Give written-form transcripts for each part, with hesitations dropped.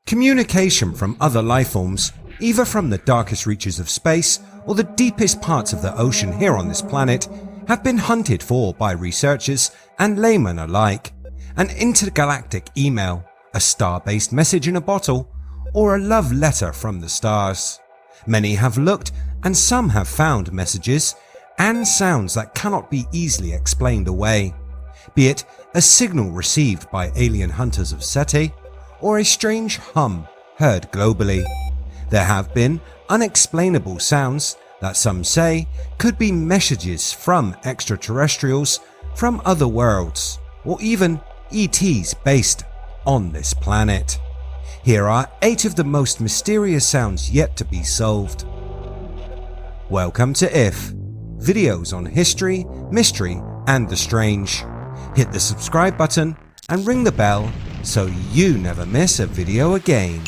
Communication from other lifeforms, either from the darkest reaches of space or the deepest parts of the ocean here on this planet, have been hunted for by researchers and laymen alike. An intergalactic email, a star-based message in a bottle, or a love letter from the stars. Many have looked and some have found messages and sounds that cannot be easily explained away, be it a signal received by alien hunters of SETi or a strange hum heard globally. There have been unexplainable sounds that some say could be messages from extraterrestrials from other worlds, or even ETs based on this planet. Here are 8 of the most mysterious sounds yet to be solved. Welcome to IF, videos on history, mystery and the strange. Hit the subscribe button and ring the bell so you never miss a video again.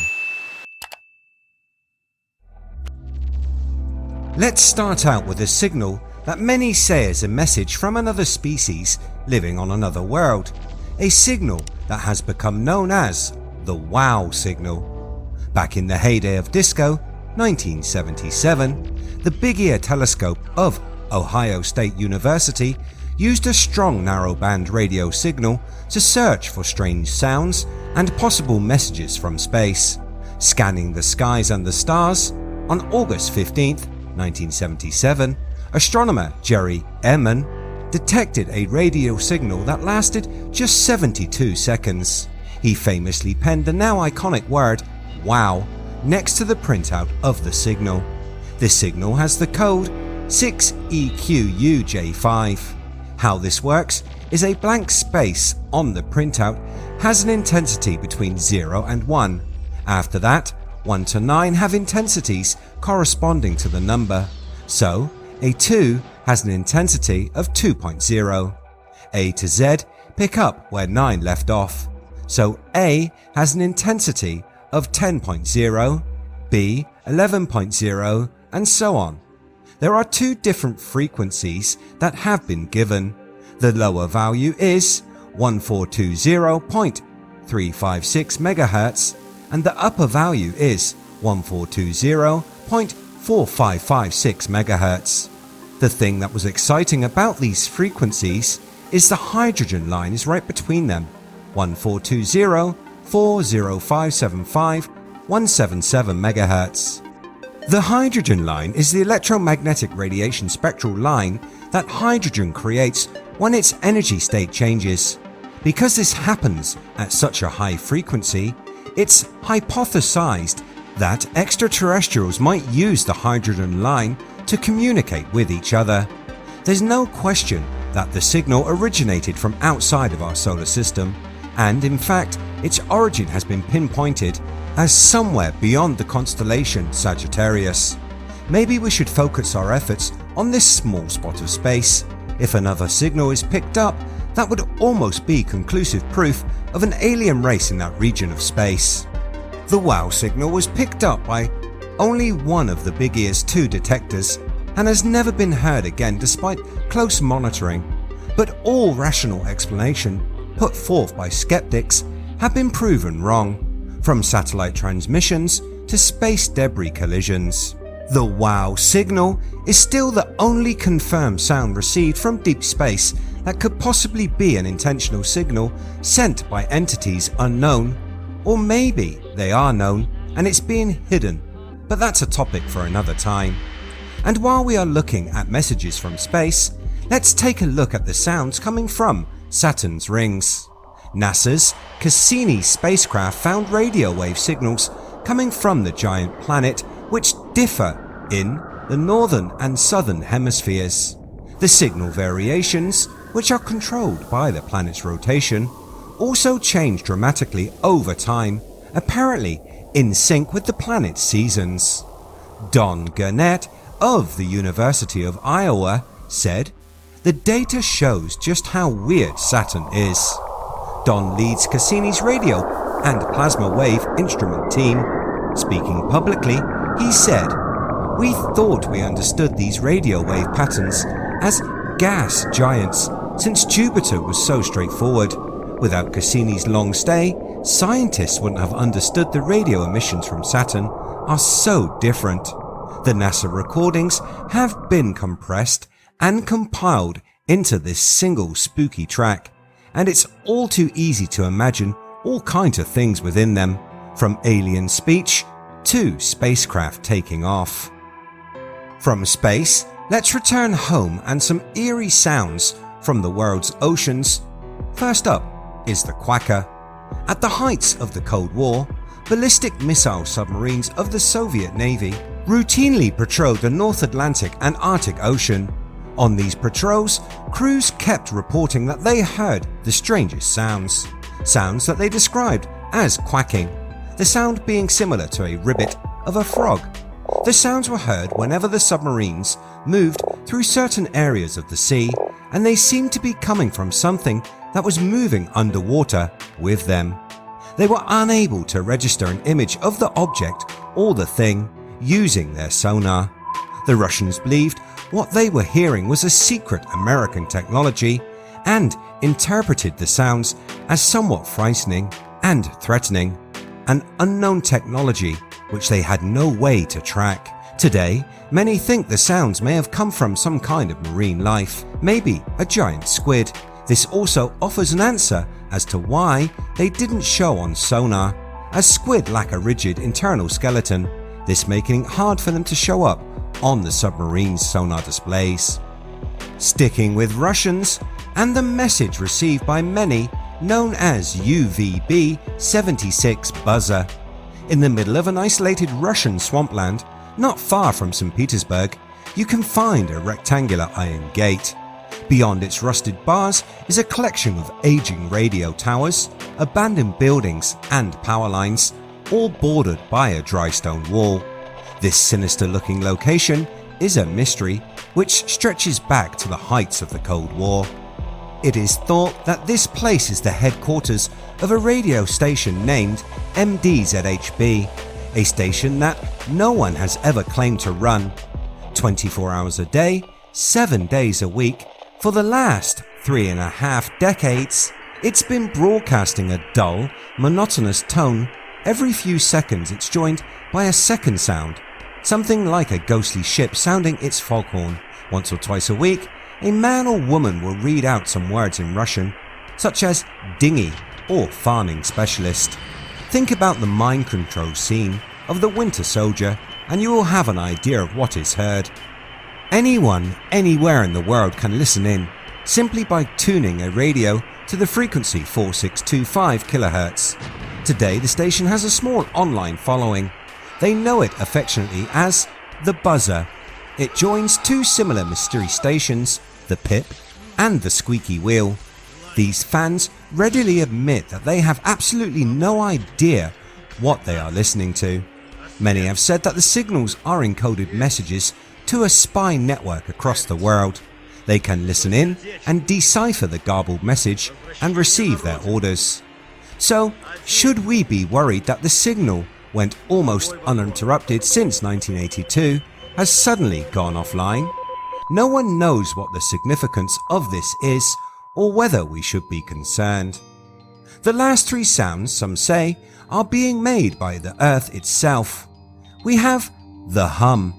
Let's start out with a signal that many say is a message from another species living on another world, a signal that has become known as the wow signal. Back in the heyday of disco, 1977, the Big Ear telescope of Ohio State University used a strong narrowband radio signal to search for strange sounds and possible messages from space. Scanning the skies and the stars, on August 15th, 1977, astronomer Jerry Ehrman detected a radio signal that lasted just 72 seconds. He famously penned the now iconic word "wow" next to the printout of the signal. This signal has the code 6EQUJ5. How this works is a blank space on the printout has an intensity between 0 and 1. After that, 1 to 9 have intensities corresponding to the number. So, a 2 has an intensity of 2.0. A to Z pick up where 9 left off. So A has an intensity of 10.0, B 11.0 and so on. There are 2 different frequencies that have been given. The lower value is 1420.356 MHz and the upper value is 1420.4556 MHz. The thing that was exciting about these frequencies is the hydrogen line is right between them, 1420.40575.177 MHz. The hydrogen line is the electromagnetic radiation spectral line that hydrogen creates when its energy state changes. Because this happens at such a high frequency, it's hypothesized that extraterrestrials might use the hydrogen line to communicate with each other. There's no question that the signal originated from outside of our solar system, and in fact its origin has been pinpointed as somewhere beyond the constellation Sagittarius. Maybe we should focus our efforts on this small spot of space. If another signal is picked up, that would almost be conclusive proof of an alien race in that region of space. The wow signal was picked up by only one of the Big Ear's 2 detectors and has never been heard again despite close monitoring, but all rational explanation put forth by skeptics have been proven wrong, from satellite transmissions to space debris collisions. The wow signal is still the only confirmed sound received from deep space that could possibly be an intentional signal sent by entities unknown, or maybe they are known and it's being hidden, but that's a topic for another time. And while we are looking at messages from space, let's take a look at the sounds coming from Saturn's rings. NASA's Cassini spacecraft found radio wave signals coming from the giant planet which differ in the northern and southern hemispheres. The signal variations, which are controlled by the planet's rotation, also change dramatically over time, apparently in sync with the planet's seasons. Don Gurnett of the University of Iowa said, "The data shows just how weird Saturn is." Don leads Cassini's radio and plasma wave instrument team. Speaking publicly, he said, "We thought we understood these radio wave patterns as gas giants since Jupiter was so straightforward. Without Cassini's long stay, scientists wouldn't have understood the radio emissions from Saturn are so different. The NASA recordings have been compressed and compiled into this single spooky track, and it's all too easy to imagine all kinds of things within them, from alien speech to spacecraft taking off. From space, let's return home and some eerie sounds from the world's oceans. First up is the quacker. At the heights of the Cold War, ballistic missile submarines of the Soviet Navy routinely patrolled the North Atlantic and Arctic Ocean. On these patrols, crews kept reporting that they heard the strangest sounds that they described as quacking, the sound being similar to a ribbit of a frog. The sounds were heard whenever the submarines moved through certain areas of the sea, and they seemed to be coming from something that was moving underwater with them. They were unable to register an image of the object or the thing using their sonar. The Russians believed what they were hearing was a secret American technology and interpreted the sounds as somewhat frightening and threatening, an unknown technology which they had no way to track. Today, many think the sounds may have come from some kind of marine life, maybe a giant squid. This also offers an answer as to why they didn't show on sonar, as squid lack a rigid internal skeleton, this making it hard for them to show up on the submarine's sonar displays. Sticking with Russians, and the message received by many known as UVB-76 buzzer. In the middle of an isolated Russian swampland, not far from St. Petersburg, you can find a rectangular iron gate. Beyond its rusted bars is a collection of aging radio towers, abandoned buildings and power lines, all bordered by a dry stone wall. This sinister-looking location is a mystery which stretches back to the heights of the Cold War. It is thought that this place is the headquarters of a radio station named MDZHB, a station that no one has ever claimed to run 24 hours a day, 7 days a week. For the last 3.5 decades, it's been broadcasting a dull, monotonous tone. Every few seconds it's joined by a second sound, something like a ghostly ship sounding its foghorn. Once or twice a week, a man or woman will read out some words in Russian, such as dinghy or farming specialist. Think about the mind control scene of The Winter Soldier and you will have an idea of what is heard. Anyone, anywhere in the world can listen in, simply by tuning a radio to the frequency 4625 kHz. Today the station has a small online following. They know it affectionately as the Buzzer. It joins two similar mystery stations, the Pip and the Squeaky Wheel. These fans readily admit that they have absolutely no idea what they are listening to. Many have said that the signals are encoded messages to a spy network across the world. They can listen in and decipher the garbled message and receive their orders. So, should we be worried that the signal went almost uninterrupted since 1982 has suddenly gone offline? No one knows what the significance of this is or whether we should be concerned. The last three sounds, some say, are being made by the Earth itself. We have the hum.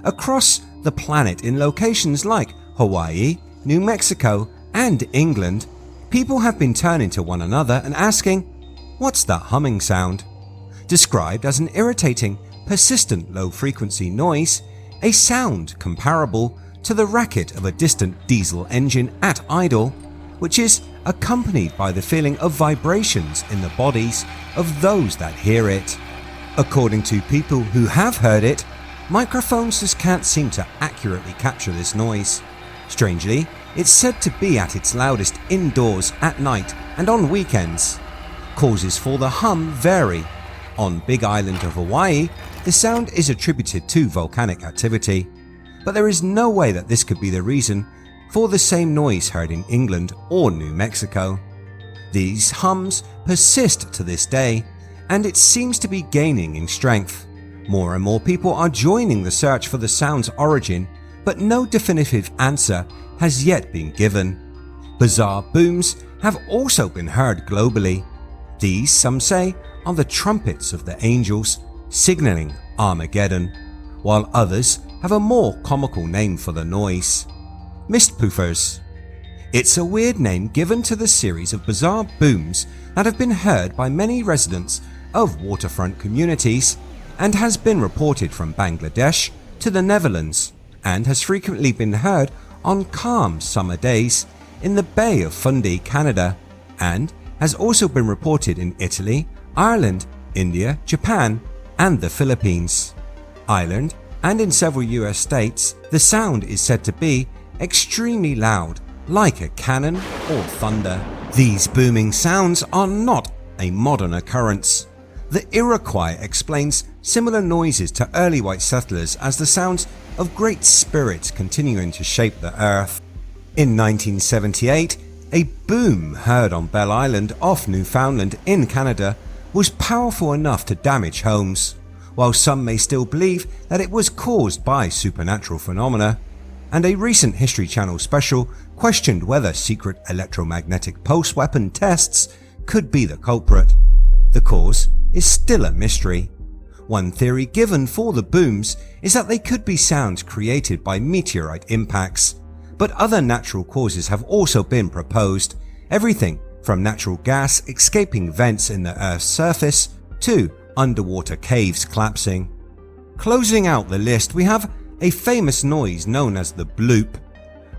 Across the planet in locations like Hawaii, New Mexico and England, people have been turning to one another and asking, "What's that humming sound?" Described as an irritating, persistent low-frequency noise, a sound comparable to the racket of a distant diesel engine at idle, which is accompanied by the feeling of vibrations in the bodies of those that hear it. According to people who have heard it, microphones just can't seem to accurately capture this noise. Strangely, it's said to be at its loudest indoors at night and on weekends. Causes for the hum vary. On Big Island of Hawaii, the sound is attributed to volcanic activity, but there is no way that this could be the reason for the same noise heard in England or New Mexico. These hums persist to this day, and it seems to be gaining in strength. More and more people are joining the search for the sound's origin, but no definitive answer has yet been given. Bizarre booms have also been heard globally. These, some say, are the trumpets of the angels signalling Armageddon, while others have a more comical name for the noise: mist poofers. It's a weird name given to the series of bizarre booms that have been heard by many residents of waterfront communities, and has been reported from Bangladesh to the Netherlands, and has frequently been heard on calm summer days in the Bay of Fundy, Canada, and has also been reported in Italy, Ireland, India, Japan, and the Philippines. Ireland, and in several US states, the sound is said to be extremely loud, like a cannon or thunder. These booming sounds are not a modern occurrence. The Iroquois explains similar noises to early white settlers as the sounds of great spirits continuing to shape the earth. In 1978, a boom heard on Bell Island off Newfoundland in Canada was powerful enough to damage homes, while some may still believe that it was caused by supernatural phenomena, and a recent History Channel special questioned whether secret electromagnetic pulse weapon tests could be the culprit. The cause is still a mystery. One theory given for the booms is that they could be sounds created by meteorite impacts, but other natural causes have also been proposed, everything from natural gas escaping vents in the Earth's surface to underwater caves collapsing. Closing out the list, we have a famous noise known as the bloop.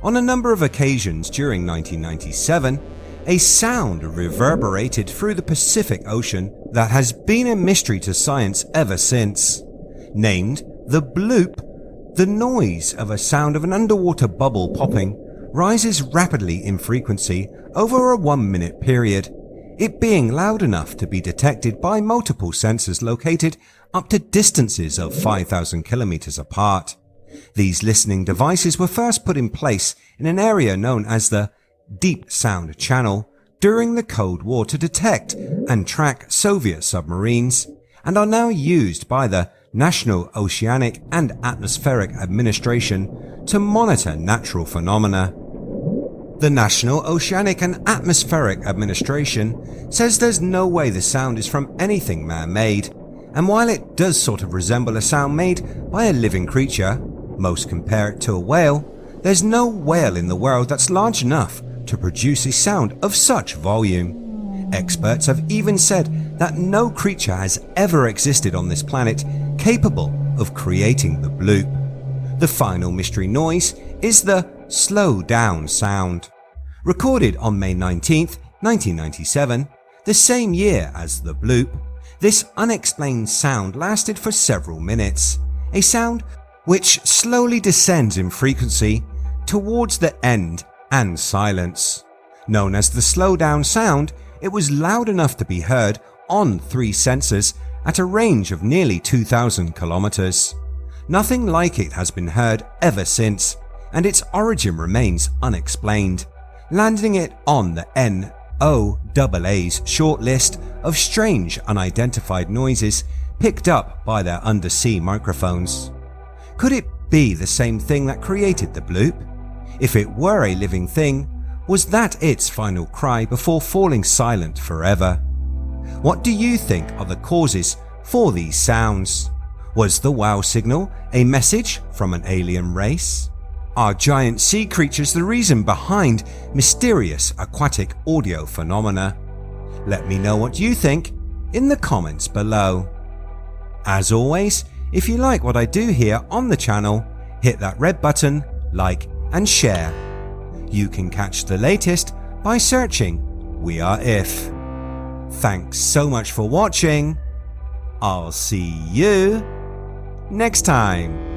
On a number of occasions during 1997, a sound reverberated through the Pacific Ocean that has been a mystery to science ever since. Named the bloop, the noise of a sound of an underwater bubble popping rises rapidly in frequency over a 1-minute period, it being loud enough to be detected by multiple sensors located up to distances of 5,000 kilometers apart. These listening devices were first put in place in an area known as the Deep Sound Channel during the Cold War to detect and track Soviet submarines, and are now used by the National Oceanic and Atmospheric Administration to monitor natural phenomena. The National Oceanic and Atmospheric Administration says there's no way the sound is from anything man-made, and while it does sort of resemble a sound made by a living creature, most compare it to a whale, there's no whale in the world that's large enough to produce a sound of such volume. Experts have even said that no creature has ever existed on this planet capable of creating the bloop. The final mystery noise is the slow down sound. Recorded on May 19th, 1997, the same year as the bloop, this unexplained sound lasted for several minutes, a sound which slowly descends in frequency towards the end and silence. Known as the slow down sound, it was loud enough to be heard on 3 sensors at a range of nearly 2,000 kilometers. Nothing like it has been heard ever since, and its origin remains unexplained, landing it on the NOAA's short list of strange unidentified noises picked up by their undersea microphones. Could it be the same thing that created the bloop? If it were a living thing, was that its final cry before falling silent forever? What do you think are the causes for these sounds? Was the wow signal a message from an alien race? Are giant sea creatures the reason behind mysterious aquatic audio phenomena? Let me know what you think in the comments below. As always, if you like what I do here on the channel, hit that red button, like and share. You can catch the latest by searching We Are If. Thanks so much for watching. I'll see you next time.